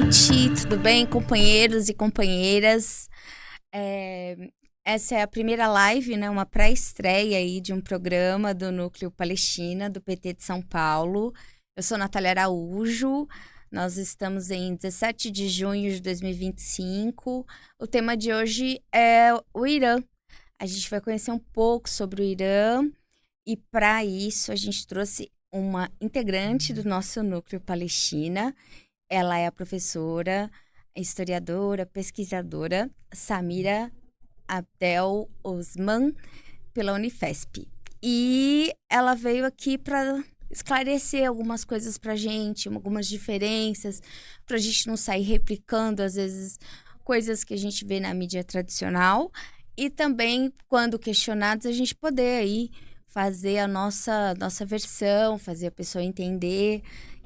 noite, tudo bem, companheiros e companheiras? Eh, Essa é a primeira live, né, uma pré-estreia aí de um programa do Núcleo Palestina, do PT de São Paulo. Eu sou Natália Araújo, nós estamos em 17 de junho de 2025. O tema de hoje é o Irã. A gente vai conhecer um pouco sobre o Irã e, para isso, a gente trouxe uma integrante do nosso Núcleo Palestina. Ela é a professora, historiadora, pesquisadora Samira Abdel Osman, pela Unifesp. E ela veio aqui para esclarecer algumas coisas para a gente, algumas diferenças, para a gente não sair replicando, às vezes, coisas que a gente vê na mídia tradicional. E também, quando questionados, a gente poder aí fazer a nossa versão, fazer a pessoa entender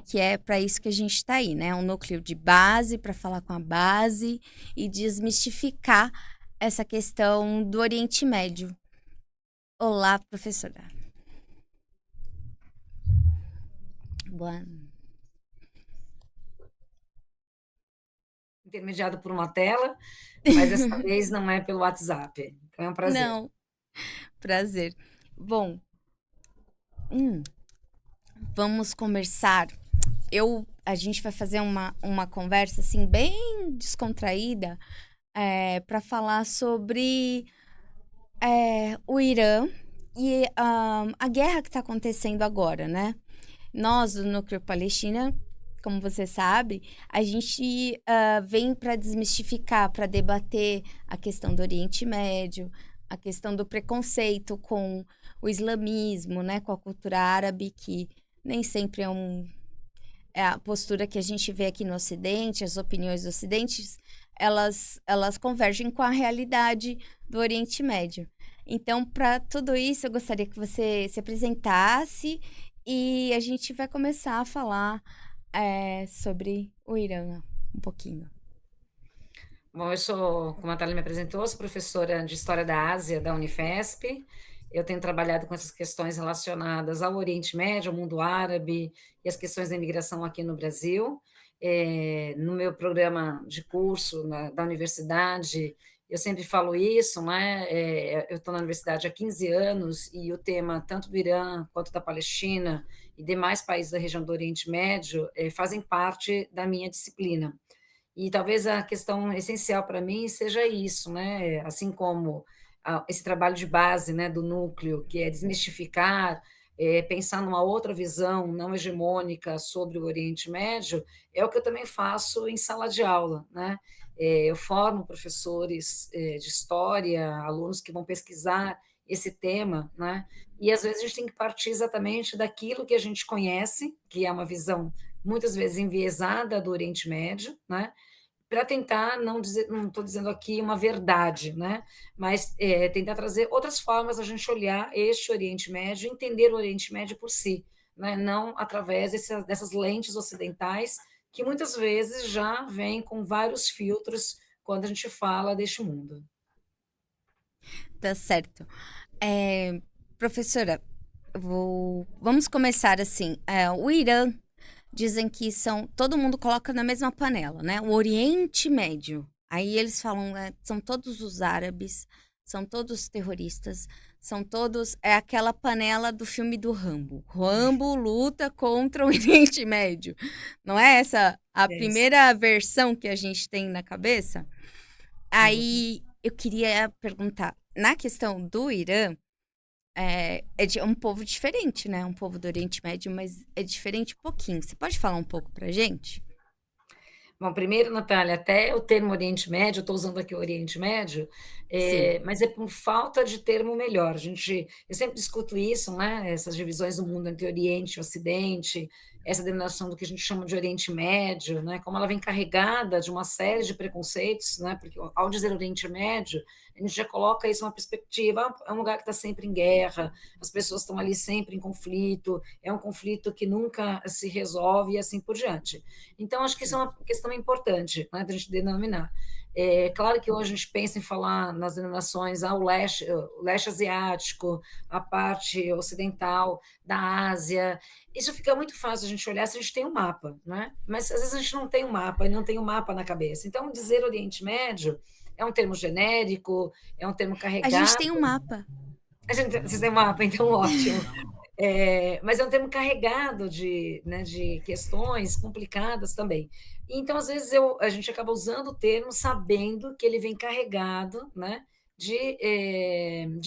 que é para isso que a gente está aí, né? Um núcleo de base para falar com a base e desmistificar essa questão do Oriente Médio. Olá, professora. Boa. Intermediado por uma tela, mas dessa vez não é pelo WhatsApp. Então é um prazer. Não, prazer. Bom, hum, vamos conversar. A gente vai fazer uma conversa assim bem descontraída para falar sobre o Irã e a guerra que está acontecendo agora, né? Nós, do Núcleo Palestina, como você sabe, a gente vem para desmistificar, para debater a questão do Oriente Médio, a questão do preconceito com o islamismo, né, com a cultura árabe, que nem sempre é a postura que a gente vê aqui no Ocidente, as opiniões do Ocidente, elas convergem com a realidade do Oriente Médio. Então, para tudo isso, eu gostaria que você se apresentasse e a gente vai começar a falar sobre o Irã um pouquinho. Bom, eu sou, como a Natália me apresentou, sou professora de História da Ásia da Unifesp. Eu tenho trabalhado com essas questões relacionadas ao Oriente Médio, ao mundo árabe e as questões da imigração aqui no Brasil. No meu programa de curso da universidade, eu sempre falo isso, né? Eu estou na universidade há 15 anos e o tema tanto do Irã quanto da Palestina e demais países da região do Oriente Médio fazem parte da minha disciplina. E talvez a questão essencial para mim seja isso, né, assim como esse trabalho de base, né, do núcleo, que é desmistificar, pensar numa outra visão não hegemônica sobre o Oriente Médio, é o que eu também faço em sala de aula, né. Eu formo professores, de história, alunos que vão pesquisar esse tema, né, e às vezes a gente tem que partir exatamente daquilo que a gente conhece, que é uma visão muitas vezes enviesada do Oriente Médio, né, para tentar não dizer, não estou dizendo aqui uma verdade, né, mas, tentar trazer outras formas a gente olhar este Oriente Médio, entender o Oriente Médio por si, né, não através dessas lentes ocidentais, que muitas vezes já vêm com vários filtros quando a gente fala deste mundo. Tá certo. Professora, vamos começar assim. O Irã, dizem que todo mundo coloca na mesma panela, né? O Oriente Médio. Aí eles falam, são todos os árabes, são todos terroristas, são todos. É aquela panela do filme do Rambo. Rambo luta contra o Oriente Médio. Não é essa a É isso, primeira versão que a gente tem na cabeça? exatamente. Aí eu queria perguntar, na questão do Irã, é um povo diferente, né? Um povo do Oriente Médio, mas é diferente um pouquinho. Você pode falar um pouco pra gente? Bom, primeiro, Natália, até o termo Oriente Médio, eu estou usando aqui o Oriente Médio, Sim. mas é por falta de termo melhor. Eu sempre discuto isso, né, essas divisões do mundo entre Oriente e Ocidente, essa denominação do que a gente chama de Oriente Médio, né, como ela vem carregada de uma série de preconceitos, né, porque ao dizer Oriente Médio, a gente já coloca isso numa perspectiva, é um lugar que está sempre em guerra, as pessoas estão ali sempre em conflito, é um conflito que nunca se resolve e assim por diante. Então, acho que isso é Sim. uma questão importante, né, da gente denominar. É claro que hoje a gente pensa em falar nas denominações ao leste, o leste asiático, a parte ocidental da Ásia. Isso fica muito fácil a gente olhar se a gente tem um mapa, né? Mas às vezes a gente não tem um mapa e não tem um mapa na cabeça. Então, dizer Oriente Médio é um termo genérico, é um termo A gente carregado. tem um mapa. Vocês têm um mapa, então ótimo. Mas é um termo carregado de, né, de questões complicadas também. Então, às vezes, a gente acaba usando o termo sabendo que ele vem carregado, né, de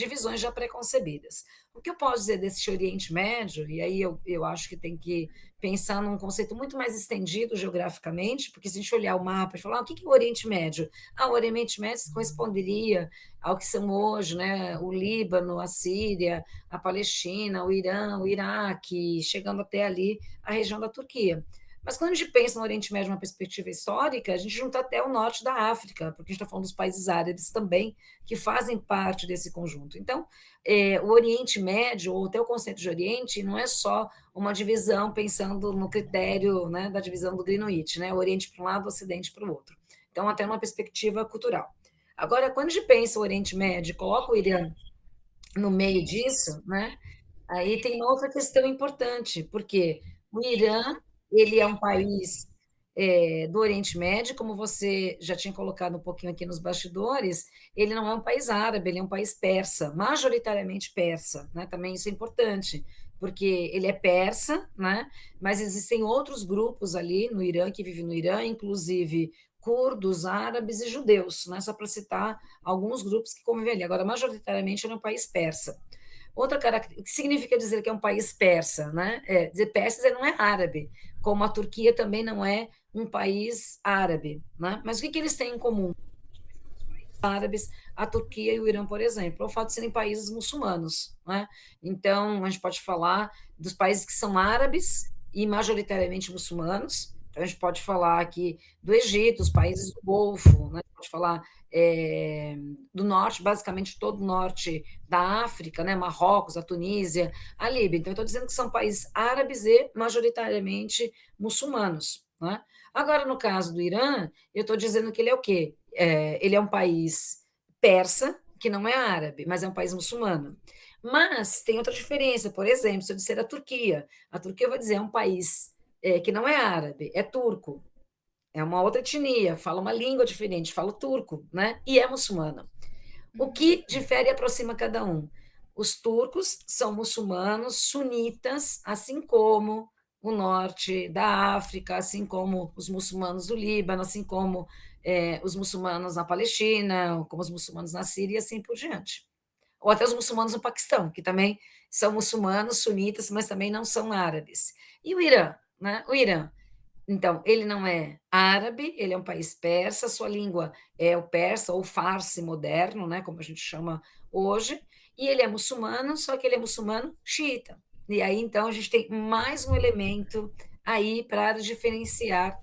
visões já preconcebidas. O que eu posso dizer desse Oriente Médio, e aí eu acho que tem que pensar num conceito muito mais estendido geograficamente, porque se a gente olhar o mapa e falar, o que é o Oriente Médio? O Oriente Médio corresponderia ao que são hoje, né, o Líbano, a Síria, a Palestina, o Irã, o Iraque, chegando até ali a região da Turquia. Mas quando a gente pensa no Oriente Médio, uma perspectiva histórica, a gente junta até o norte da África, porque a gente está falando dos países árabes também, que fazem parte desse conjunto. Então, o Oriente Médio, ou até o conceito de Oriente, não é só uma divisão pensando no critério, né, da divisão do Greenwich, né, o Oriente para um lado, o Ocidente para o outro. Então, até uma perspectiva cultural. Agora, quando a gente pensa o Oriente Médio, coloca o Irã no meio disso, né? Aí tem uma outra questão importante, porque o Irã, ele é um país do Oriente Médio, como você já tinha colocado um pouquinho aqui nos bastidores, ele não é um país árabe, ele é um país persa, majoritariamente persa, né? Também isso é importante, porque ele é persa, né? Mas existem outros grupos ali no Irã, que vivem no Irã, inclusive curdos, árabes e judeus, né? Só para citar alguns grupos que convivem ali. Agora, majoritariamente, ele é um país persa. Outra característica, o que significa dizer que é um país persa, né? Dizer persa não é árabe, como a Turquia também não é um país árabe, né? Mas o que eles têm em comum? Árabes, a Turquia e o Irã, por exemplo, é o fato de serem países muçulmanos, né? Então, a gente pode falar dos países que são árabes e majoritariamente muçulmanos. Então, a gente pode falar aqui do Egito, os países do Golfo, né? Pode falar do norte, basicamente todo o norte da África, né? Marrocos, a Tunísia, a Líbia. Então, eu estou dizendo que são países árabes e majoritariamente muçulmanos, né? Agora, no caso do Irã, eu estou dizendo que ele é o quê? Ele é um país persa, que não é árabe, mas é um país muçulmano. Mas tem outra diferença, por exemplo, se eu disser a Turquia eu vou dizer é um país que não é árabe, é turco, é uma outra etnia, fala uma língua diferente, fala o turco, né? E é muçulmana. O que difere e aproxima cada um? Os turcos são muçulmanos sunitas, assim como o norte da África, assim como os muçulmanos do Líbano, assim como os muçulmanos na Palestina, como os muçulmanos na Síria e assim por diante. Ou até os muçulmanos no Paquistão, que também são muçulmanos sunitas, mas também não são árabes. E o Irã, né? O Irã, então, ele não é árabe, ele é um país persa, sua língua é o persa ou farsi moderno, né, como a gente chama hoje, e ele é muçulmano, só que ele é muçulmano xiita. E aí, então, a gente tem mais um elemento aí para diferenciar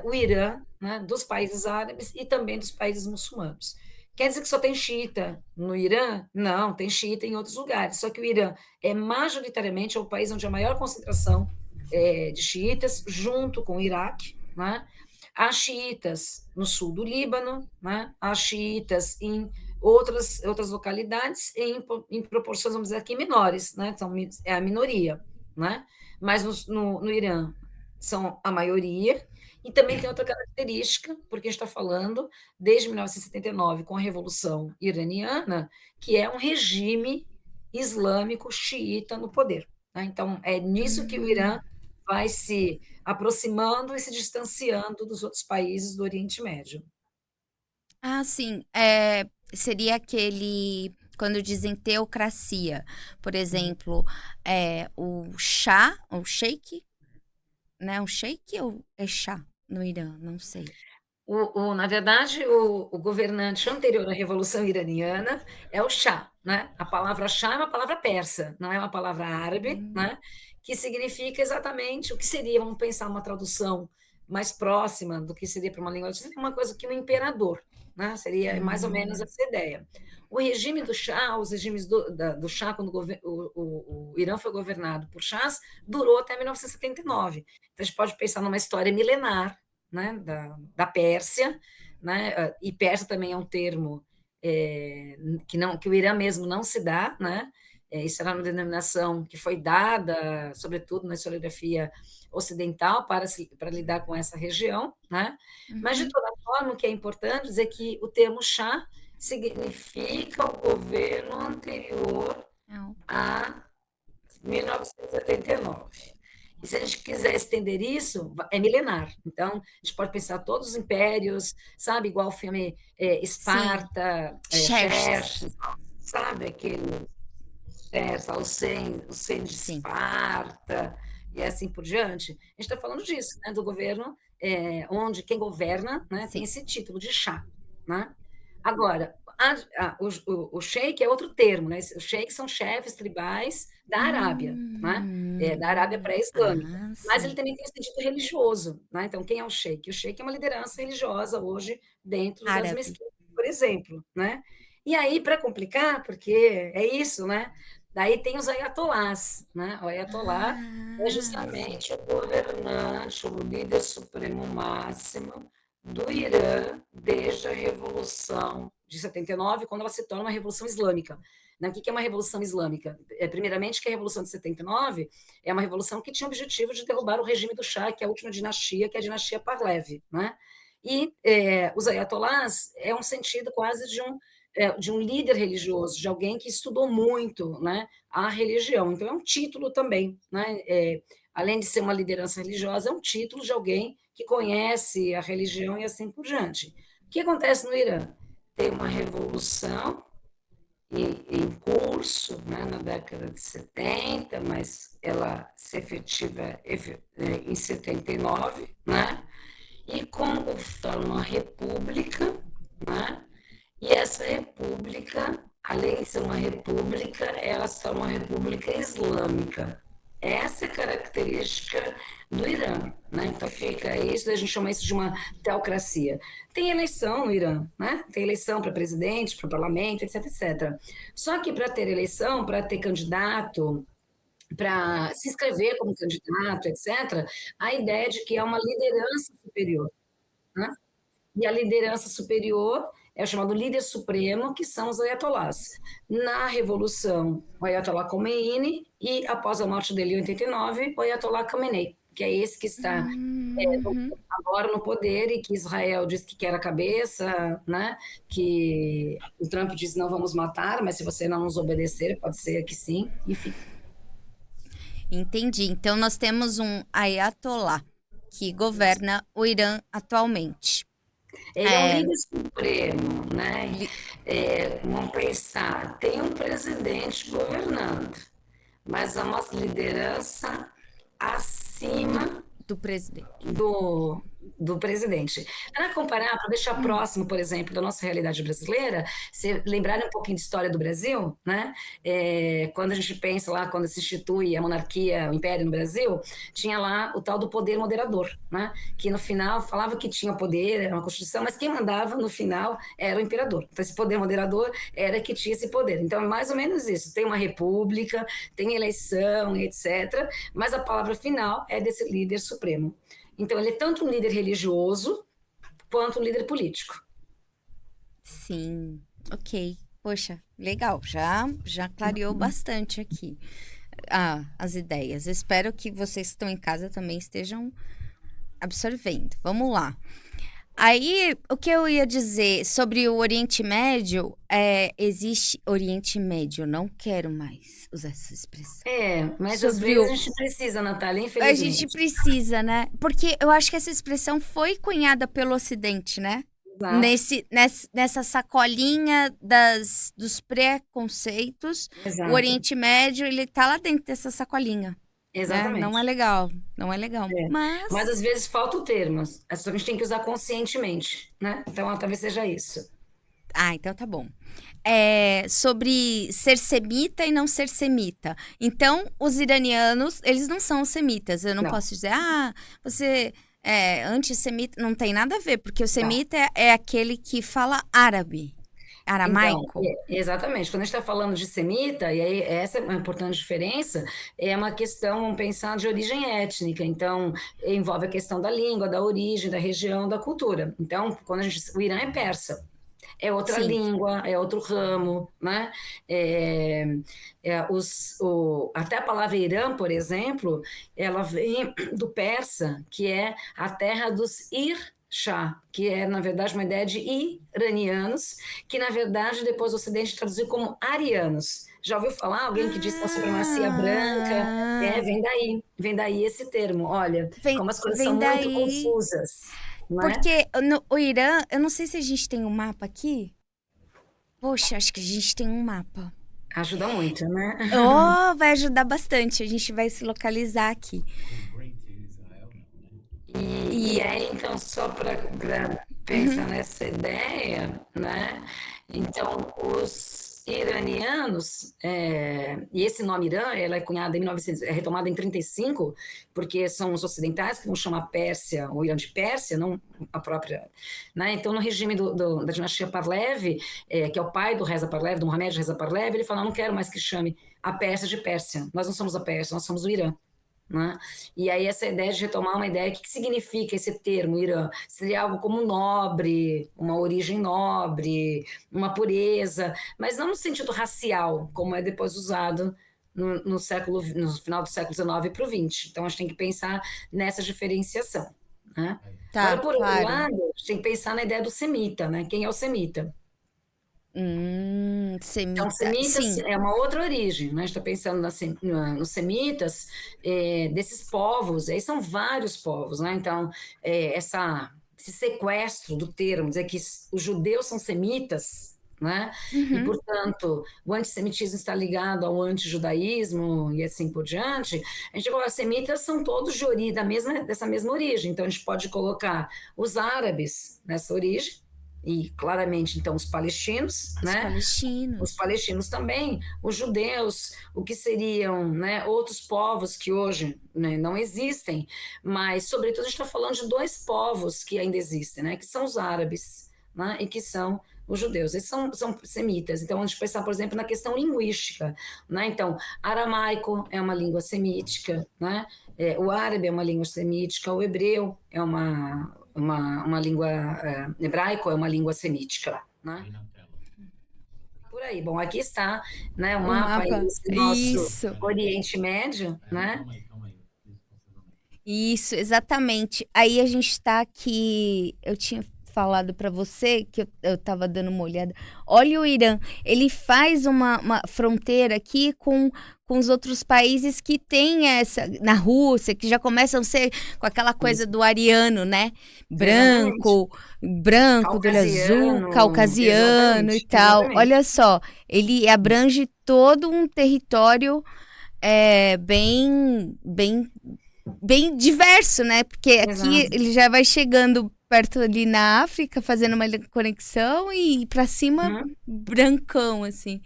o Irã, né, dos países árabes e também dos países muçulmanos. Quer dizer que só tem xiita no Irã? Não, tem xiita em outros lugares. Só que o Irã é majoritariamente o país onde a maior concentração de xiitas, junto com o Iraque, né? Há xiitas no sul do Líbano, né? Há xiitas em outras localidades em proporções, vamos dizer aqui, menores, né? Então, é a minoria, né? Mas no Irã são a maioria, e também tem outra característica, porque a gente está falando desde 1979, com a Revolução Iraniana, que é um regime islâmico xiita no poder. Né? Então, é nisso que o Hum. Irã vai se aproximando e se distanciando dos outros países do Oriente Médio. Ah, sim. Seria aquele. Quando dizem teocracia, por exemplo, o Shah, o Sheik, né? O Sheik ou é Shah no Irã? Não sei. Na verdade, o governante anterior à Revolução Iraniana é o Shah, né? A palavra Shah é uma palavra persa, não é uma palavra árabe, Hum. né? Que significa exatamente o que seria, vamos pensar uma tradução mais próxima do que seria para uma língua, seria uma coisa que um imperador, né? Seria mais ou menos Hum. essa ideia. O regime do Shah, os regimes do Shah, quando o Irã foi governado por Shahs, durou até 1979. Então, a gente pode pensar numa história milenar, né, da Pérsia, né? E persa também é um termo que o Irã mesmo não se dá, né? Isso era uma denominação que foi dada, sobretudo na historiografia ocidental, para lidar com essa região, né? Mas, de Uhum. toda forma, o que é importante dizer que o termo Shah significa o governo anterior Não. a 1979. E se a gente quiser estender isso, é milenar. Então, a gente pode pensar todos os impérios, sabe? Igual o filme Sim. Esparta, Xerxes. Xerxes, sabe? Aquele o Sen de Sim. Esparta, e assim por diante. A gente está falando disso, né? Do governo onde quem governa, né, tem Sim. esse título de Shah, né? Agora, o sheik é outro termo, né? Os sheiks são chefes tribais da Arábia, né? Da Arábia pré-islâmica. Mas ele Sim. também tem um sentido religioso, né? Então, quem é o sheik? O sheik é uma liderança religiosa hoje dentro das Árabe. mesquitas, por exemplo, né? E aí, para complicar, porque é isso, né? Daí tem os ayatolás, né? O ayatolá é Sim. justamente o governante, o líder supremo máximo do Irã desde a Revolução de 79, quando ela se torna uma Revolução Islâmica. O que é uma Revolução Islâmica? Primeiramente, que a Revolução de 79 é uma revolução que tinha o objetivo de derrubar o regime do Shah, que é a última dinastia, que é a dinastia Pahlavi, né? E os ayatolás é um sentido quase de um líder religioso, de alguém que estudou muito, né, a religião. Então, é um título também, né? Além de ser uma liderança religiosa, é um título de alguém que conhece a religião e assim por diante. O que acontece no Irã? Tem uma revolução em curso, né, na década de 70, mas ela se efetiva em 79, né? E como forma uma república, né? E essa república, além de ser uma república, ela é uma república islâmica. Essa é a característica do Irã, né? Então fica isso, a gente chama isso de uma teocracia. Tem eleição no Irã, né? Tem eleição para presidente, para parlamento, etc, etc. Só que para ter eleição, para ter candidato, para se inscrever como candidato, etc, a ideia de que é uma liderança superior, né? E a liderança superior é o chamado líder supremo, que são os ayatolás. Na Revolução, o ayatollah Khomeini e, após a morte dele em 89, o ayatollah Khamenei, que é esse que está Uhum. agora no poder e que Israel disse que quer a cabeça, né? Que o Trump disse não vamos matar, mas se você não nos obedecer, pode ser que sim, enfim. Entendi. Então, nós temos um ayatollah que governa o Irã atualmente. Ele é um É, líder supremo, né? Vamos pensar, tem um presidente governando, mas há uma liderança do, acima do presidente. do presidente. Para comparar, para deixar próximo, por exemplo, da nossa realidade brasileira, se lembrarem um pouquinho de história do Brasil, né? Quando a gente pensa lá, quando se institui a monarquia, o império no Brasil, tinha lá o tal do poder moderador, né? Que no final falava que tinha poder, era uma constituição, mas quem mandava no final era o imperador. Então esse poder moderador era que tinha esse poder. Então é mais ou menos isso. Tem uma república, tem eleição, etc. Mas a palavra final é desse líder supremo. Então, ele é tanto um líder religioso quanto um líder político. Sim, ok. Poxa, legal. Já clareou bastante aqui as ideias. Eu espero que vocês que estão em casa também estejam absorvendo. Vamos lá. Aí, o que eu ia dizer sobre o Oriente Médio existe Oriente Médio, não quero mais usar essa expressão. Mas às Sobre vezes a o. gente precisa, Natália, A gente infelizmente. precisa, né? Porque eu acho que essa expressão foi cunhada pelo Ocidente, né? Exato, Nessa sacolinha dos preconceitos, o exato, Oriente Médio, ele tá lá dentro dessa sacolinha, né? Não é exatamente. legal, não é legal. Mas Mas, às vezes falta o termo, a gente tem que usar conscientemente, né? Então, talvez seja isso. então tá bom. Sobre ser semita e não ser semita. Então, os iranianos, eles não são semitas. Eu não Não, posso dizer, você é antissemita. Não tem nada a ver, porque o não. semita é aquele que fala árabe. Então, Aramaico? exatamente, quando a gente está falando de semita, e aí essa é uma importante diferença, é uma questão, vamos pensar, de origem étnica, então envolve a questão da língua, da origem, da região, da cultura. Então, o Irã é persa, é outra Sim. língua, é outro ramo, né? É, até a palavra Irã, por exemplo, ela vem do persa, que é a terra dos Shah, que é, na verdade, uma ideia de iranianos, que, na verdade, depois o Ocidente traduziu como arianos. Já ouviu falar? Alguém que diz que é uma supremacia branca? Ah, Vem daí esse termo. Olha, vem, como as coisas são vem muito daí. confusas, não é? Porque no, o Irã, eu não sei se a gente tem um mapa aqui. Poxa, acho que a gente tem um mapa. Ajuda muito, né? Oh, vai ajudar bastante. A gente vai se localizar aqui. E aí, então, só para pensar nessa ideia, né? Então, os iranianos, e esse nome Irã, ela é cunhada em 1900, é retomada em 35, porque são os ocidentais que vão chamar Pérsia, ou Irã de Pérsia, não a própria, né? Então, no regime da dinastia Parlev, que é o pai do Reza Parlev, do Mohamed Reza Parlev, ele fala, não quero mais que chame a Pérsia de Pérsia, nós não somos a Pérsia, nós somos o Irã. Né? E aí essa ideia de retomar uma ideia, o que significa esse termo, Irã? Seria algo como nobre, uma origem nobre, uma pureza, mas não no sentido racial, como é depois usado no final do século XIX para o XX. Então a gente tem que pensar nessa diferenciação. Né? Agora, Tá, por outro claro. lado, a gente tem que pensar na ideia do semita, né? Quem é o semita? Então, Semita. semitas Sim. é uma outra origem, né? A gente está pensando nos semitas, desses povos, aí são vários povos, né? Então, esse sequestro do termo, dizer que os judeus são semitas, né? E, Uhum. portanto, o antissemitismo está ligado ao antijudaísmo e assim por diante, a gente coloca, semitas são todos dessa mesma origem, então a gente pode colocar os árabes nessa origem, e claramente, então, os palestinos, Os né? Os palestinos. palestinos também, os judeus, o que seriam, né, outros povos que hoje, né, não existem, mas, sobretudo, a gente está falando de dois povos que ainda existem, né, que são os árabes, né, e que são os judeus. Eles são semitas. Então, a gente pensar, por exemplo, na questão linguística. Né? Então, aramaico é uma língua semítica, né? O árabe é uma língua semítica, o hebreu é uma língua, hebraico é uma língua semítica. Né? Por aí. Bom, aqui está, né, o O mapa aí mapa. desse nosso Isso. Oriente Médio, né? Isso, exatamente. Aí a gente tá aqui. Eu tinha falado pra você que eu tava dando uma olhada. Olha o Irã, ele faz uma fronteira aqui com os outros países que tem essa. Na Rússia, que já começam a ser com aquela coisa Isso. do ariano, né? Exatamente. Branco, do olho azul, Caucasiano, caucasiano e exatamente, tal. exatamente. Olha só, ele abrange todo um território bem diverso, né? Porque aqui Exato. ele já vai chegando perto ali na África, fazendo uma conexão e para cima Uhum. brancão, assim.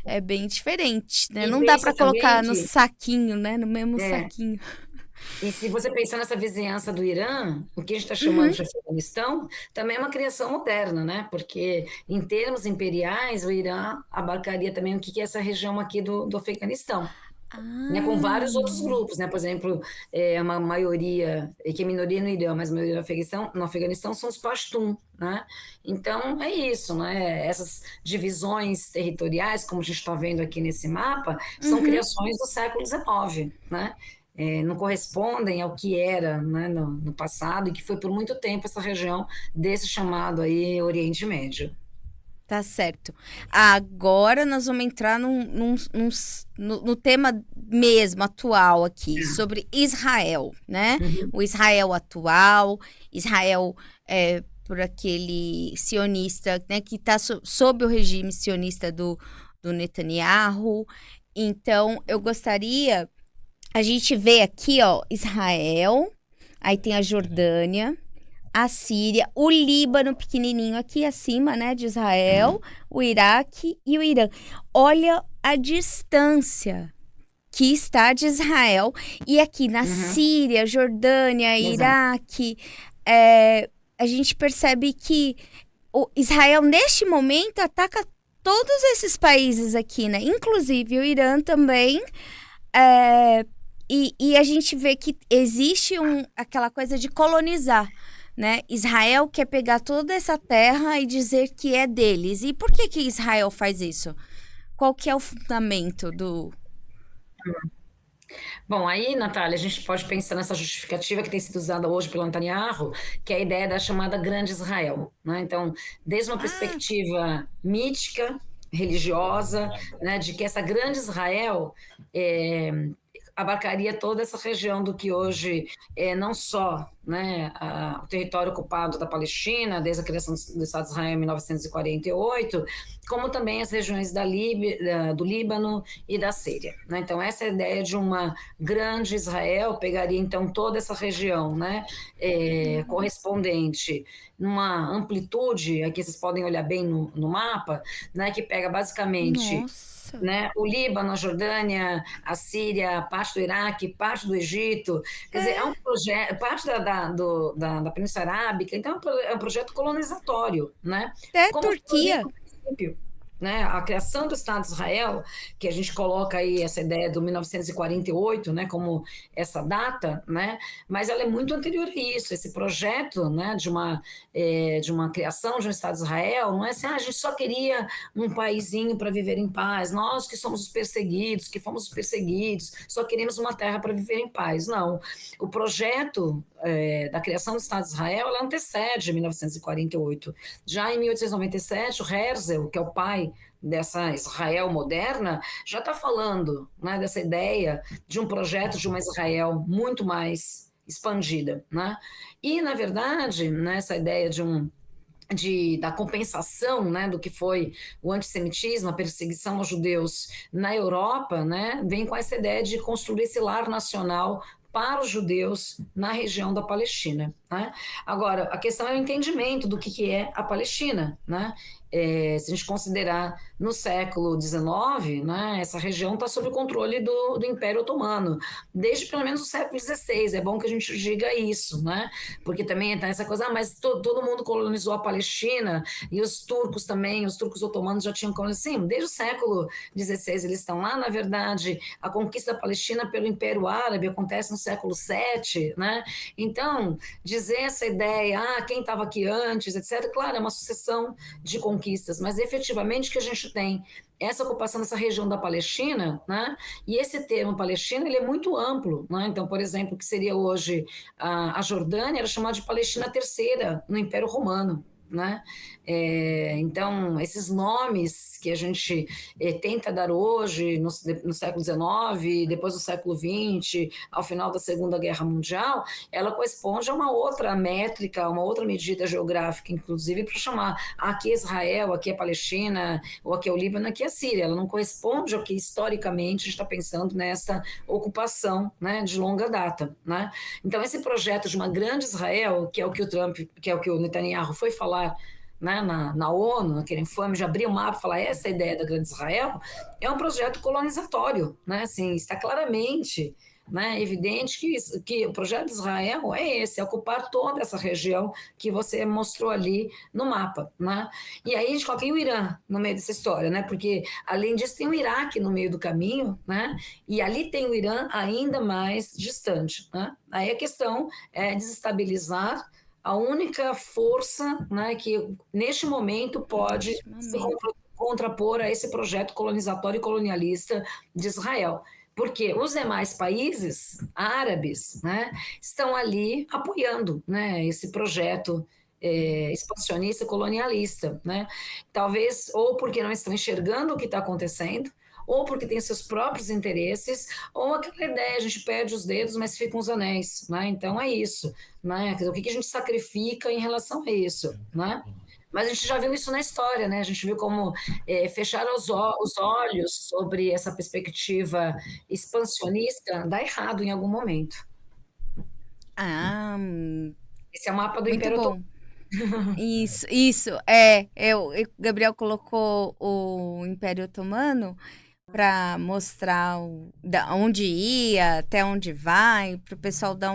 É bem diferente, né? E Não dá pensa para também colocar no que saquinho, né? No mesmo é, saquinho. e se você pensar nessa vizinhança do Irã, o que a gente está chamando Uhum. de Afeganistão, também é uma criação moderna, né? Porque, em termos imperiais, o Irã abarcaria também o que é essa região aqui do Afeganistão. Né, com vários outros Ah, grupos, né? Por exemplo, uma maioria, que é minoria no Irã, mas a maioria no Afeganistão são os Pashtun, né? Então, é isso, né? Essas divisões territoriais, como a gente está vendo aqui nesse mapa, são uhum. criações do século XIX, né? Não correspondem ao que era, né, no passado e que foi por muito tempo essa região desse chamado aí Oriente Médio. Tá certo. Agora nós vamos entrar no tema mesmo atual aqui, sobre Israel, né? Uhum, O Israel atual, Israel por aquele sionista, né, que está sob o regime sionista do Netanyahu. Então, eu gostaria, a gente vê aqui, ó, Israel, aí tem a Jordânia, a Síria, o Líbano pequenininho aqui acima, né, de Israel, o Iraque e o Irã. Olha a distância que está de Israel e aqui na uhum, Síria, Jordânia, exato. Iraque, a gente percebe que o Israel, neste momento, ataca todos esses países aqui, né? Inclusive o Irã também. é, e a gente vê que existe aquela coisa de colonizar, né? Israel quer pegar toda essa terra e dizer que é deles. E por que que Israel faz isso? Qual que é o fundamento do... Bom, aí, Natália, a gente pode pensar nessa justificativa que tem sido usada hoje pelo Netanyahu, que é a ideia da chamada Grande Israel, né? Então, desde uma Ah, perspectiva mítica, religiosa, né, de que essa Grande Israel é, abarcaria toda essa região do que hoje é não só, né, o território ocupado da Palestina, desde a criação do Estado de Israel em 1948, como também as regiões do Líbano e da Síria, né? Então, essa é a ideia de uma grande Israel, pegaria então toda essa região, né, correspondente numa amplitude, aqui vocês podem olhar bem no mapa, né, que pega basicamente, nossa. né, o Líbano, a Jordânia, a Síria, parte do Iraque, parte do Egito, quer dizer, é um projeto, parte da Península Arábica, então é um projeto colonizatório, né? Até Como foi ali Turquia. no princípio, né? A criação do Estado de Israel, que a gente coloca aí essa ideia do 1948, né, como essa data, né? Mas ela é muito anterior a isso. Esse projeto, né, de uma criação de um Estado de Israel, não é assim, a gente só queria um paizinho para viver em paz. Nós que somos os perseguidos, que fomos os perseguidos, só queremos uma terra para viver em paz. Não. O projeto da criação do Estado de Israel ela antecede 1948. Já em 1897, o Herzl, que é o pai dessa Israel moderna, já está falando, né, dessa ideia de um projeto de uma Israel muito mais expandida, né? E na verdade, nessa ideia da compensação, né, do que foi o antissemitismo, a perseguição aos judeus na Europa, né, vem com essa ideia de construir esse lar nacional para os judeus na região da Palestina, né? Agora, a questão é o entendimento do que é a Palestina, né? Se a gente considerar no século XIX, né, essa região está sob o controle do Império Otomano, desde pelo menos o século XVI. É bom que a gente diga isso, né? Porque também tem essa coisa, mas todo mundo colonizou a Palestina e os turcos também, os turcos otomanos já tinham colonizado. Sim, desde o século XVI eles estão lá. Na verdade, a conquista da Palestina pelo Império Árabe acontece no século VII, né? Então, dizer essa ideia, quem estava aqui antes, etc., claro, é uma sucessão de conquistas, mas efetivamente que a gente tem essa ocupação dessa região da Palestina, né? E esse termo Palestina ele é muito amplo, né? Então, por exemplo, o que seria hoje a Jordânia era chamada de Palestina Terceira no Império Romano, né? Então, esses nomes que a gente tenta dar hoje, no século XIX, depois do século XX, ao final da Segunda Guerra Mundial, ela corresponde a uma outra métrica, uma outra medida geográfica, inclusive, para chamar aqui é Israel, aqui é Palestina, ou aqui é o Líbano, aqui é a Síria. Ela não corresponde ao que historicamente a gente está pensando nessa ocupação, né, de longa data, né? Então, esse projeto de uma grande Israel, que é o que o Trump, que é o que o Netanyahu foi falar, né, na ONU, naquele infame, já abriu o mapa e falar essa é a ideia da Grande Israel, é um projeto colonizatório, né? Assim, está claramente, né, evidente que o projeto de Israel é esse, é ocupar toda essa região que você mostrou ali no mapa, né? E aí a gente coloca o Irã no meio dessa história, né? Porque além disso tem o Iraque no meio do caminho, né? E ali tem o Irã ainda mais distante, né? Aí a questão é desestabilizar a única força, né, que neste momento pode Neste se momento. contrapor a esse projeto colonizatório e colonialista de Israel. Porque os demais países árabes, né, estão ali apoiando, né, esse projeto expansionista colonialista, né? Talvez ou porque não estão enxergando o que está acontecendo, ou porque tem seus próprios interesses, ou aquela ideia, a gente perde os dedos, mas ficam os anéis, né? Então é isso, né? O que a gente sacrifica em relação a isso, né? Mas a gente já viu isso na história, né? A gente viu como fechar os olhos sobre essa perspectiva expansionista dá errado em algum momento. Ah, Esse é o mapa do muito Império Otomano. bom. Isso. Gabriel colocou o Império Otomano para mostrar onde ia, até onde vai, para o pessoal dar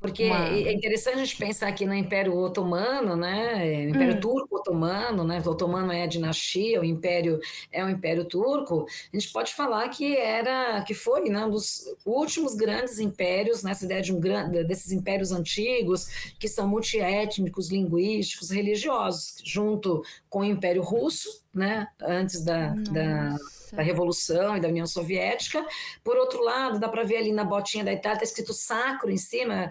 Porque uma é interessante a gente pensar aqui no Império Otomano, né, Império hum, Turco-Otomano, né, o Otomano é a dinastia, o Império é o Império Turco, a gente pode falar que foi, né, um dos últimos grandes impérios, né, essa ideia de desses impérios antigos, que são multiétnicos, linguísticos, religiosos, junto com o Império Russo, né, antes da nossa. Revolução e da União Soviética. Por outro lado, dá para ver ali na botinha da Itália, está escrito sacro em cima,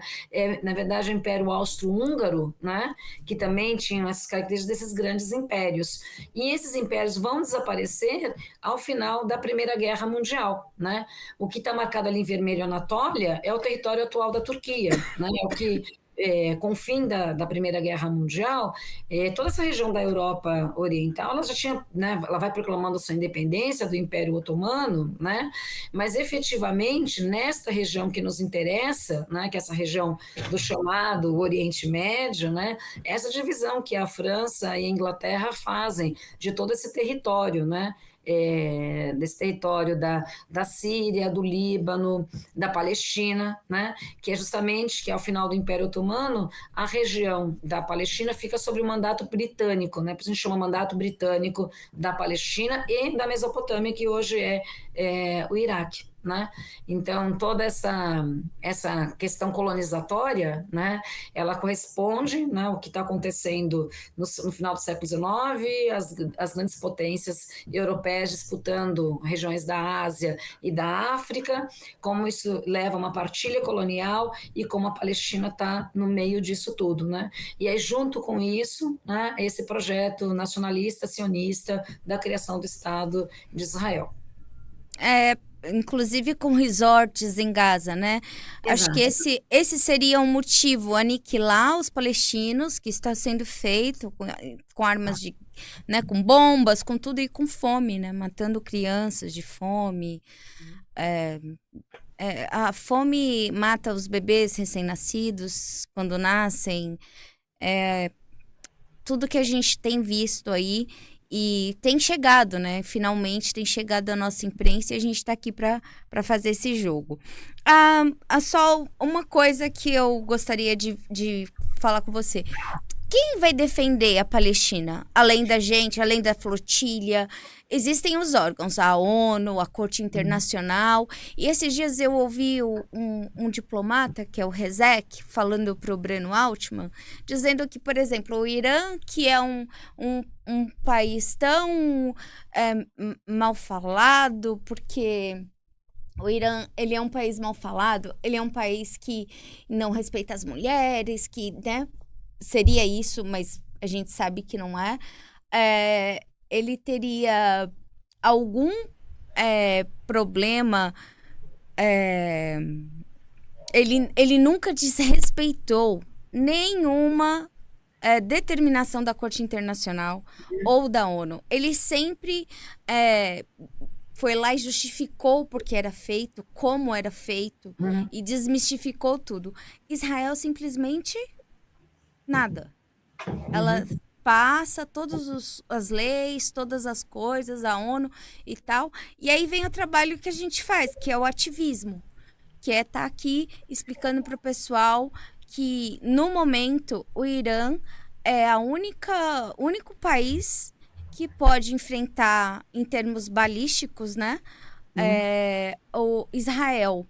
na verdade, o Império Austro-Húngaro, né, que também tinham essas características desses grandes impérios. E esses impérios vão desaparecer ao final da Primeira Guerra Mundial. Né? O que está marcado ali em vermelho, Anatólia, é o território atual da Turquia, né? É o que com o fim da Primeira Guerra Mundial, toda essa região da Europa Oriental, ela já tinha, né, ela vai proclamando sua independência do Império Otomano, né, mas efetivamente nesta região que nos interessa, né, que é essa região do chamado Oriente Médio, né, essa divisão que a França e a Inglaterra fazem de todo esse território, né, desse território da Síria, do Líbano, da Palestina, né, que é justamente que ao final do Império Otomano, a região da Palestina fica sob o mandato britânico, né, por isso a gente chama mandato britânico da Palestina e da Mesopotâmia, que hoje é o Iraque. Né? Então, toda essa questão colonizatória, né, ela corresponde, né, ao que está acontecendo no final do século XIX, as grandes potências europeias disputando regiões da Ásia e da África, como isso leva a uma partilha colonial e como a Palestina está no meio disso tudo. Né? E aí, junto com isso, né, esse projeto nacionalista, sionista, da criação do Estado de Israel. É, inclusive com resorts em Gaza, né? Acho que Exato. esse seria um motivo, aniquilar os palestinos, que está sendo feito com armas de, né, com bombas, com tudo e com fome, né? Matando crianças de fome. É, a fome mata os bebês recém-nascidos quando nascem. Tudo que a gente tem visto aí e tem chegado, né? Finalmente tem chegado a nossa imprensa e a gente está aqui para fazer esse jogo. Só uma coisa que eu gostaria de falar com você. Quem vai defender a Palestina? Além da gente, além da flotilha, existem os órgãos, a ONU, a Corte Internacional. E esses dias eu ouvi um diplomata, que é o Rezek, falando para o Breno Altman, dizendo que, por exemplo, o Irã, que é um país tão mal falado, porque o Irã, ele é um país mal falado, ele é um país que não respeita as mulheres, que, né, seria isso, mas a gente sabe que não é. Ele teria algum problema. é, ele nunca desrespeitou nenhuma determinação da Corte Internacional ou da ONU. Ele sempre foi lá e justificou porque era feito, como era feito, Uhum. e desmistificou tudo. Israel simplesmente nada. Ela Uhum. passa todas as leis, todas as coisas, a ONU e tal. E aí vem o trabalho que a gente faz, que é o ativismo, que é estar aqui explicando para o pessoal que, no momento, o Irã é o único país que pode enfrentar, em termos balísticos, né, Uhum. o Israel.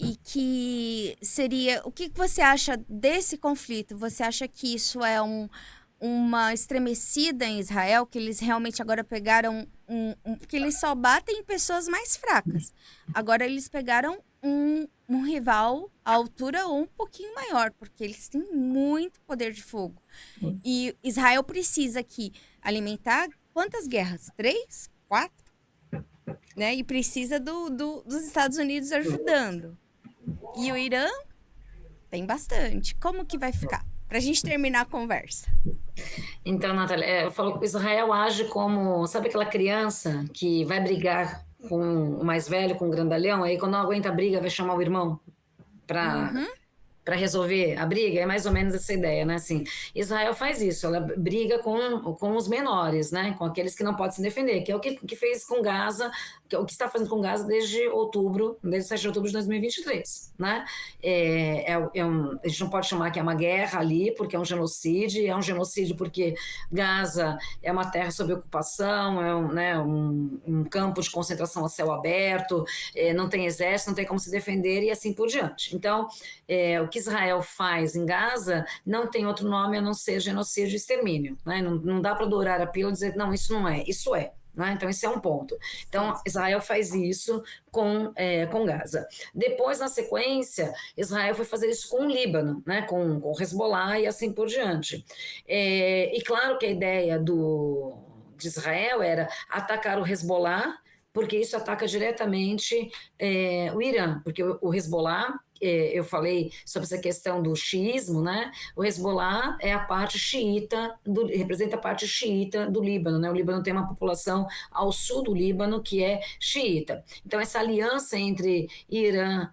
E que seria. O que você acha desse conflito? Você acha que isso é uma estremecida em Israel? Que eles realmente agora pegaram porque eles só batem em pessoas mais fracas. Agora eles pegaram um rival à altura ou um pouquinho maior, porque eles têm muito poder de fogo. E Israel precisa aqui alimentar quantas guerras? Três? Quatro? Né? E precisa dos Estados Unidos ajudando. E o Irã tem bastante. Como que vai ficar? Pra gente terminar a conversa. Então, Natália, eu falo que Israel age como, sabe aquela criança que vai brigar com o mais velho, com o grandalhão, aí quando não aguenta a briga vai chamar o irmão para Uhum. para resolver a briga, é mais ou menos essa ideia, né? Assim, Israel faz isso, ela briga com os menores, né? Com aqueles que não podem se defender, que é o que fez com Gaza, que é o que está fazendo com Gaza desde 7 de outubro de 2023, né? A gente não pode chamar que é uma guerra ali, porque é um genocídio porque Gaza é uma terra sob ocupação, um campo de concentração a céu aberto, não tem exército, não tem como se defender e assim por diante. Então, o que Israel faz em Gaza não tem outro nome a não ser genocídio e extermínio, né? Não dá para dourar a pílula e dizer, não, isso não é, isso é. Né? Então, esse é um ponto. Então, Israel faz isso com Gaza. Depois, na sequência, Israel foi fazer isso com o Líbano, né? com o Hezbollah e assim por diante. E claro que a ideia de Israel era atacar o Hezbollah, porque isso ataca diretamente o Irã, porque o Hezbollah, eu falei sobre essa questão do xiismo, né? O Hezbollah é a parte xiita, representa a parte xiita do Líbano, né? O Líbano tem uma população ao sul do Líbano que é xiita. Então, essa aliança entre Irã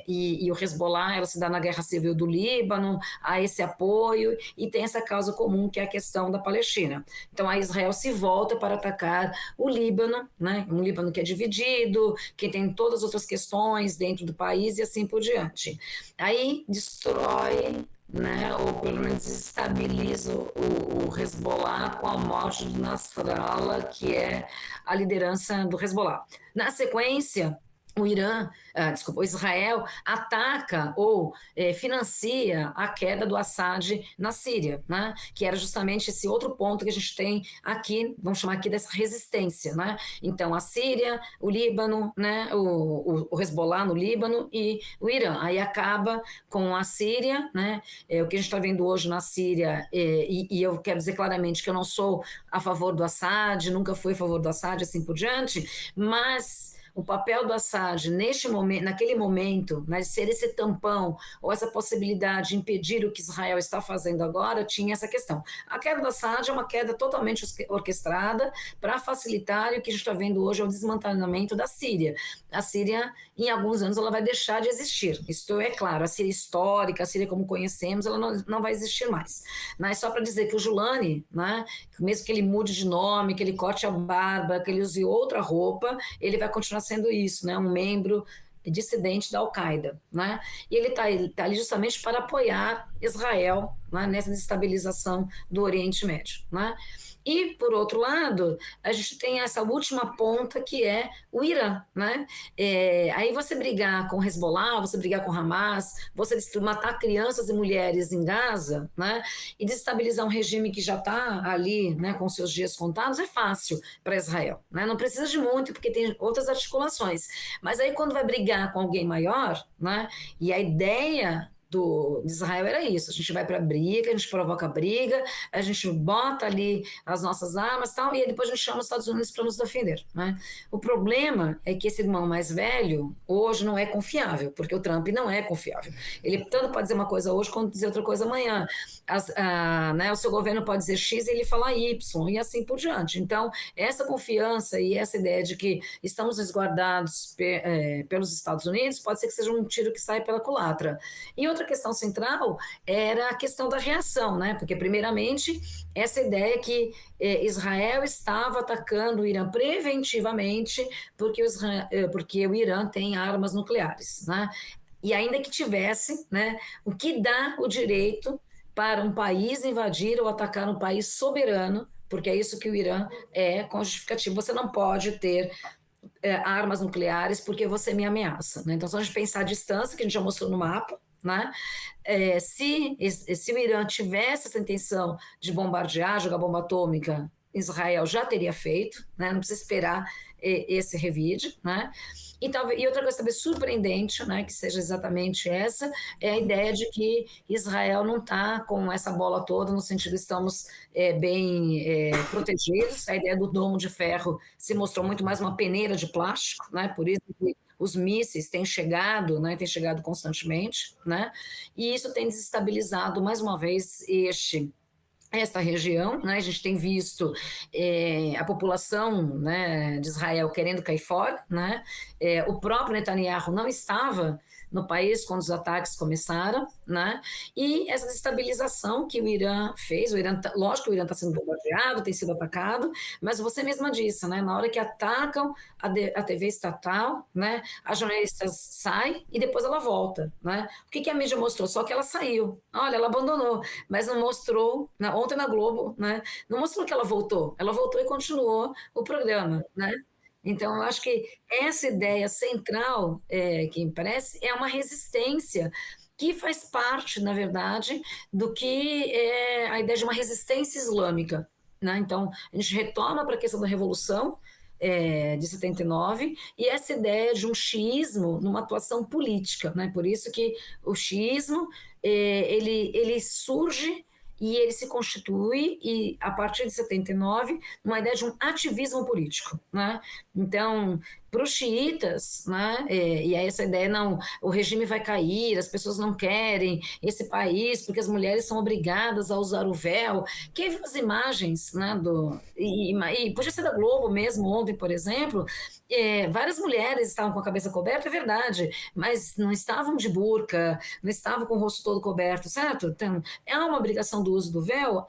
e o Hezbollah, ela se dá na guerra civil do Líbano, há esse apoio e tem essa causa comum que é a questão da Palestina. Então, a Israel se volta para atacar o Líbano, né? Um Líbano que é dividido, que tem todas as outras questões dentro do país e assim por diante. Aí destrói, né, ou pelo menos desestabiliza o Hezbollah com a morte do Nasrallah, que é a liderança do Hezbollah. Na sequência, o Israel ataca ou financia a queda do Assad na Síria, né? Que era justamente esse outro ponto que a gente tem aqui, vamos chamar aqui dessa resistência, né? Então, a Síria, o Líbano, né? O Hezbollah no Líbano e o Irã. Aí acaba com a Síria, né? O que a gente está vendo hoje na Síria, e eu quero dizer claramente que eu não sou a favor do Assad, nunca fui a favor do Assad, assim por diante, mas o papel do Assad naquele momento, né, ser esse tampão ou essa possibilidade de impedir o que Israel está fazendo agora, tinha essa questão. A queda do Assad é uma queda totalmente orquestrada para facilitar, e o que a gente está vendo hoje é o desmantelamento da Síria. A Síria, em alguns anos, ela vai deixar de existir. Isso é claro, a Síria histórica, a Síria como conhecemos, ela não vai existir mais. Mas só para dizer que o Julani, né, mesmo que ele mude de nome, que ele corte a barba, que ele use outra roupa, ele vai continuar sendo isso, né? Um membro dissidente da Al-Qaeda, né? E ele tá ali justamente para apoiar Israel, né? Nessa desestabilização do Oriente Médio, né? E, por outro lado, a gente tem essa última ponta que é o Irã, né? Aí você brigar com Hezbollah, você brigar com Hamas, você matar crianças e mulheres em Gaza, né? E desestabilizar um regime que já está ali, né, com seus dias contados, é fácil para Israel, né? Não precisa de muito, porque tem outras articulações. Mas aí, quando vai brigar com alguém maior, né? E a ideia de Israel era isso, a gente vai para a briga, a gente provoca a briga, a gente bota ali as nossas armas e tal, e depois a gente chama os Estados Unidos para nos defender, né? O problema é que esse irmão mais velho hoje não é confiável, porque o Trump não é confiável. Ele tanto pode dizer uma coisa hoje quanto dizer outra coisa amanhã. Né, o seu governo pode dizer X e ele fala Y, e assim por diante. Então, essa confiança e essa ideia de que estamos resguardados pelos Estados Unidos pode ser que seja um tiro que sai pela culatra. E outra questão central era a questão da reação, né? Porque, primeiramente, essa ideia que Israel estava atacando o Irã preventivamente porque o Irã tem armas nucleares, né? E ainda que tivesse, né, o que dá o direito para um país invadir ou atacar um país soberano, porque é isso que o Irã com justificativo. Você não pode ter armas nucleares porque você me ameaça, né? Então, se a gente pensar a distância, que a gente já mostrou no mapa, né? Se o Irã tivesse essa intenção de bombardear, jogar bomba atômica, Israel já teria feito, né? Não precisa esperar esse revide, né? E outra coisa também surpreendente, né, que seja exatamente essa, é a ideia de que Israel não está com essa bola toda, no sentido estamos bem protegidos. A ideia do domo de ferro se mostrou muito mais uma peneira de plástico, né, por isso que os mísseis têm chegado, né, têm chegado constantemente, né, e isso tem desestabilizado mais uma vez esta região, né? A gente tem visto a população, né, de Israel querendo cair fora, né? O próprio Netanyahu não estava no país quando os ataques começaram, né? E essa desestabilização que o Irã fez, lógico que o Irã está sendo bombardeado, tem sido atacado, mas você mesma disse, né? Na hora que atacam a TV estatal, né? A jornalista sai e depois ela volta, né? O que a mídia mostrou? Só que ela saiu. Olha, ela abandonou, mas não mostrou, ontem na Globo, né? Não mostrou que ela voltou e continuou o programa, né? Então, eu acho que essa ideia central, que me parece, é uma resistência que faz parte, na verdade, do que é a ideia de uma resistência islâmica, né? Então, a gente retoma para a questão da Revolução de 79 e essa ideia de um xiismo numa atuação política, né? Por isso que o xiismo ele surge e ele se constitui, e a partir de 79, uma ideia de um ativismo político, né? Então, para os xiitas, né, e aí essa ideia, não, o regime vai cair, as pessoas não querem esse país, porque as mulheres são obrigadas a usar o véu. Quem viu as imagens, né, e podia ser da Globo mesmo, ontem, por exemplo, várias mulheres estavam com a cabeça coberta, é verdade, mas não estavam de burca, não estavam com o rosto todo coberto, certo? Então, há uma obrigação do uso do véu?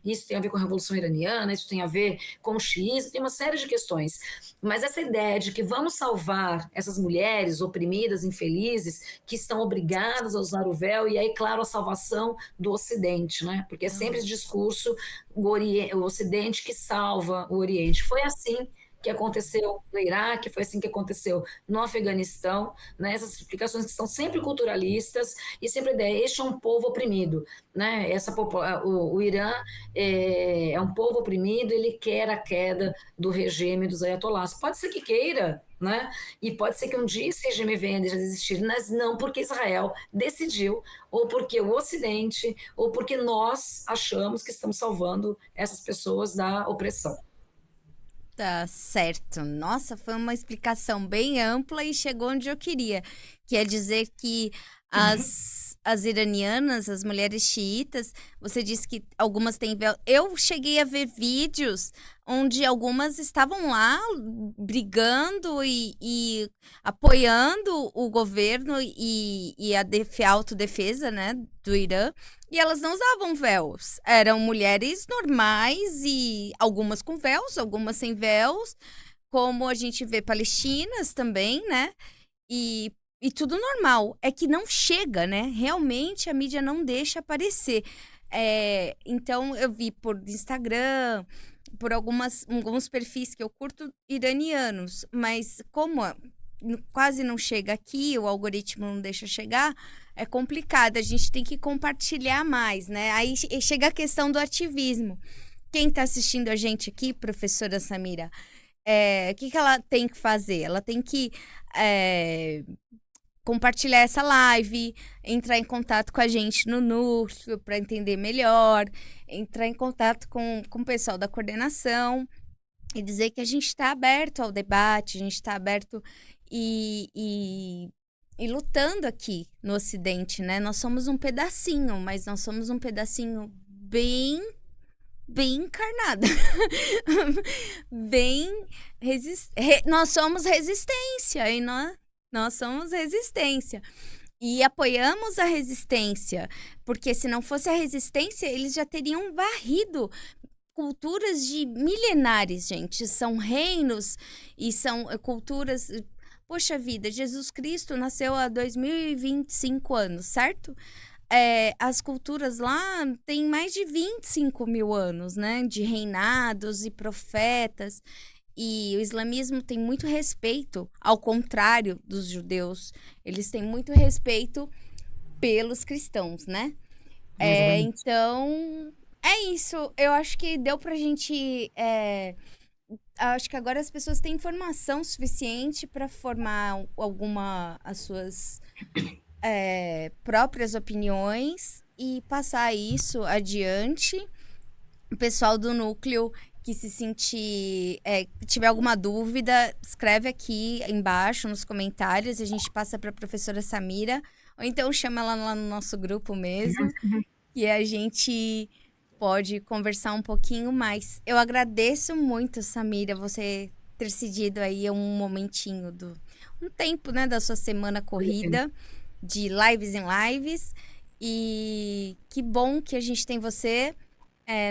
Isso tem a ver com a Revolução Iraniana, isso tem a ver com o xiismo, tem uma série de questões. Mas essa ideia de que vamos salvar essas mulheres oprimidas, infelizes, que estão obrigadas a usar o véu, e aí, claro, a salvação do Ocidente, né? Porque é sempre esse discurso, o Ocidente que salva o Oriente. Foi assim que aconteceu no Iraque, foi assim que aconteceu no Afeganistão, né? Essas explicações que são sempre culturalistas e sempre a ideia, este é um povo oprimido, né? O Irã é um povo oprimido, ele quer a queda do regime dos ayatollahs. Pode ser que queira, né? E pode ser que um dia esse regime venha a deixar de existir, mas não porque Israel decidiu, ou porque o Ocidente, ou porque nós achamos que estamos salvando essas pessoas da opressão. Tá certo. Nossa, foi uma explicação bem ampla e chegou onde eu queria. Quer dizer que as iranianas, as mulheres xiitas, você disse que algumas têm véu. Eu cheguei a ver vídeos onde algumas estavam lá brigando e apoiando o governo e a autodefesa, né, do Irã. E elas não usavam véus. Eram mulheres normais e algumas com véus, algumas sem véus, como a gente vê palestinas também, né? E tudo normal. É que não chega, né? Realmente a mídia não deixa aparecer. Então eu vi por Instagram, por alguns perfis que eu curto iranianos, mas como quase não chega aqui, o algoritmo não deixa chegar, é complicado, a gente tem que compartilhar mais, né? Aí chega a questão do ativismo. Quem está assistindo a gente aqui, professora Samira, o que ela tem que fazer? Ela tem que compartilhar essa live, entrar em contato com a gente no núcleo para entender melhor, entrar em contato com o pessoal da coordenação e dizer que a gente está aberto ao debate, a gente está aberto e lutando aqui no Ocidente, né? Nós somos um pedacinho, mas nós somos um pedacinho bem encarnado. Nós somos resistência e nós somos resistência. E apoiamos a resistência, porque se não fosse a resistência, eles já teriam varrido culturas de milenares, gente. São reinos e são culturas. Poxa vida, Jesus Cristo nasceu há 2025 anos, certo? As culturas lá têm mais de 25 mil anos, né? De reinados e profetas. E o islamismo tem muito respeito, ao contrário dos judeus. Eles têm muito respeito pelos cristãos, né? Então, é isso. Eu acho que deu pra gente... acho que agora as pessoas têm informação suficiente para formar as suas próprias opiniões e passar isso adiante. O pessoal do núcleo que se sentir, tiver alguma dúvida, escreve aqui embaixo nos comentários, a gente passa para a professora Samira, ou então chama ela lá no nosso grupo mesmo, e a gente pode conversar um pouquinho mais. Eu agradeço muito, Samira, você ter cedido aí um momentinho um tempo, né, da sua semana corrida de lives em lives. E que bom que a gente tem você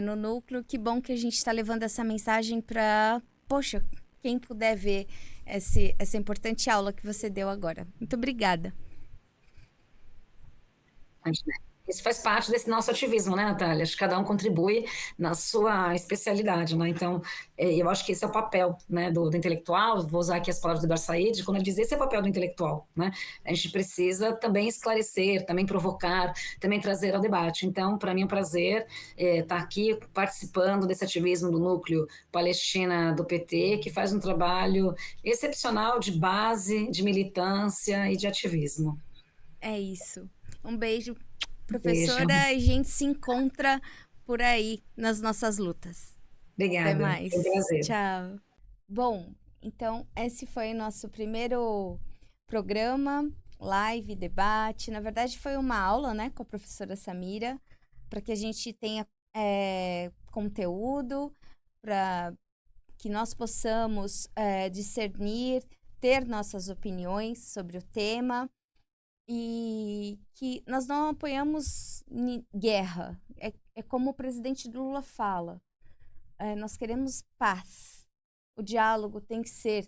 no núcleo, que bom que a gente está levando essa mensagem para, poxa, quem puder ver essa importante aula que você deu agora. Muito obrigada. Isso faz parte desse nosso ativismo, né, Natália? Acho que cada um contribui na sua especialidade, né? Então, eu acho que esse é o papel, né, do intelectual. Vou usar aqui as palavras do Bar Said, quando ele diz esse é o papel do intelectual, né? A gente precisa também esclarecer, também provocar, também trazer ao debate. Então, para mim é um prazer estar aqui participando desse ativismo do Núcleo Palestina do PT, que faz um trabalho excepcional de base, de militância e de ativismo. É isso. Um beijo, Beijo. professora. A gente se encontra por aí nas nossas lutas. Até Obrigada, foi um mais. prazer. Tchau. Bom, então esse foi o nosso primeiro programa, live, debate. Na verdade, foi uma aula, né, com a professora Samira, para que a gente tenha conteúdo, para que nós possamos discernir, ter nossas opiniões sobre o tema. E que nós não apoiamos guerra. É como o presidente Lula fala. Nós queremos paz. O diálogo tem que ser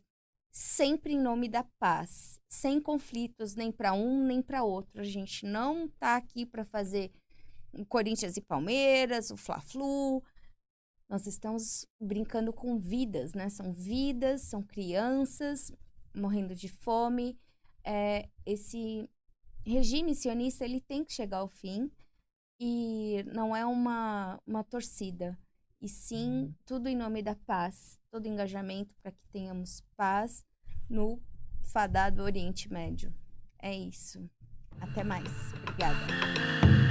sempre em nome da paz, sem conflitos nem para um nem para outro. A gente não está aqui para fazer o Corinthians e Palmeiras, o Fla-Flu. Nós estamos brincando com vidas, né? São vidas, são crianças morrendo de fome. Esse regime sionista, ele tem que chegar ao fim e não é uma torcida, e sim tudo em nome da paz, todo engajamento para que tenhamos paz no fadado Oriente Médio. É isso. Até mais. Obrigada.